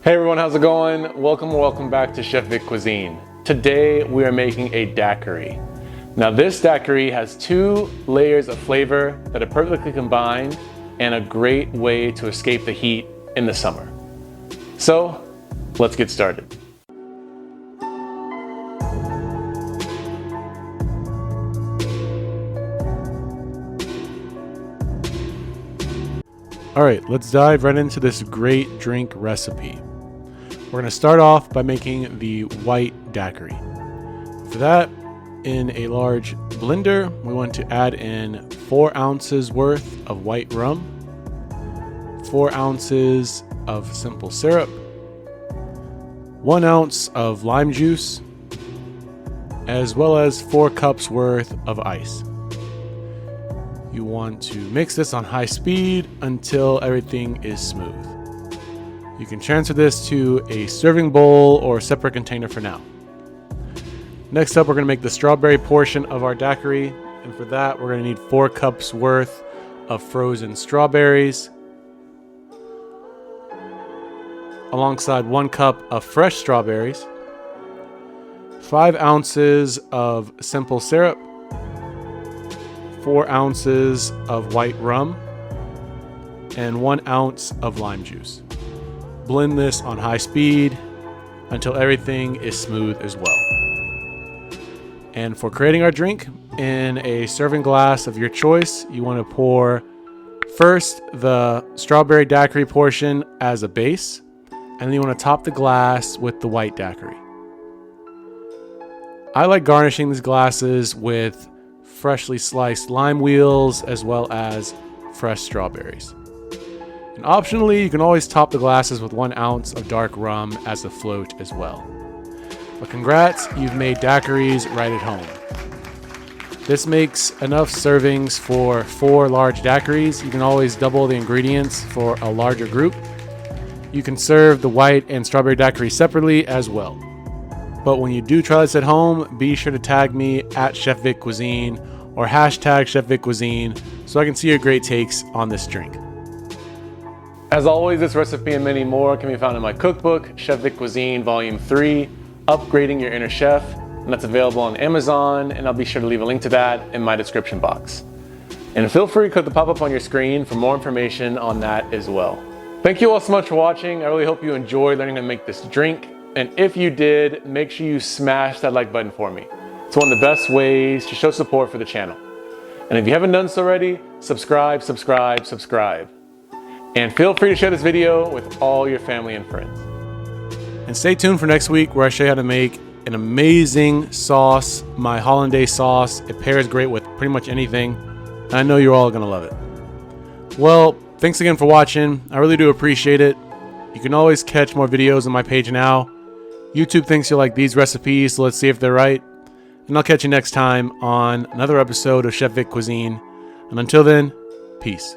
Hey everyone, how's it going? Welcome back to Chef Vic Cuisine. Today we are making a daiquiri. Now this daiquiri has two layers of flavor that are perfectly combined and a great way to escape the heat in the summer. So let's get started. All right, let's dive right into this great drink recipe. We're gonna start off by making the white daiquiri. For that, in a large blender, we want to add in 4 ounces worth of white rum, 4 ounces of simple syrup, 1 ounce of lime juice, as well as 4 cups worth of ice. You want to mix this on high speed until everything is smooth. You can transfer this to a serving bowl or separate container for now. Next up, we're going to make the strawberry portion of our daiquiri, and for that we're going to need 4 cups worth of frozen strawberries, alongside 1 cup of fresh strawberries, 5 ounces of simple syrup, 4 ounces of white rum, and 1 ounce of lime juice. Blend this on high speed until everything is smooth as well. And for creating our drink, in a serving glass of your choice, you want to pour first the strawberry daiquiri portion as a base, and then you want to top the glass with the white daiquiri. I like garnishing these glasses with freshly sliced lime wheels as well as fresh strawberries. And optionally, you can always top the glasses with 1 ounce of dark rum as a float as well. But congrats, you've made daiquiris right at home. This makes enough servings for 4 large daiquiris. You can always double the ingredients for a larger group. You can serve the white and strawberry daiquiri separately as well. But when you do try this at home, be sure to tag me at Chef Vic Cuisine or hashtag Chef Vic Cuisine so I can see your great takes on this drink. As always, this recipe and many more can be found in my cookbook, Chef Vic Cuisine Volume 3, Upgrading Your Inner Chef, and that's available on Amazon, and I'll be sure to leave a link to that in my description box. And feel free to click the pop-up on your screen for more information on that as well. Thank you all so much for watching. I really hope you enjoyed learning how to make this drink, and if you did, make sure you smash that like button for me. It's one of the best ways to show support for the channel. And if you haven't done so already, subscribe. And feel free to share this video with all your family and friends. And stay tuned for next week where I show you how to make an amazing sauce, my hollandaise sauce. It pairs great with pretty much anything. And I know you're all gonna love it. Well, thanks again for watching. I really do appreciate it. You can always catch more videos on my page now. YouTube thinks you'll like these recipes, so let's see if they're right. And I'll catch you next time on another episode of Chef Vic Cuisine. And until then, peace.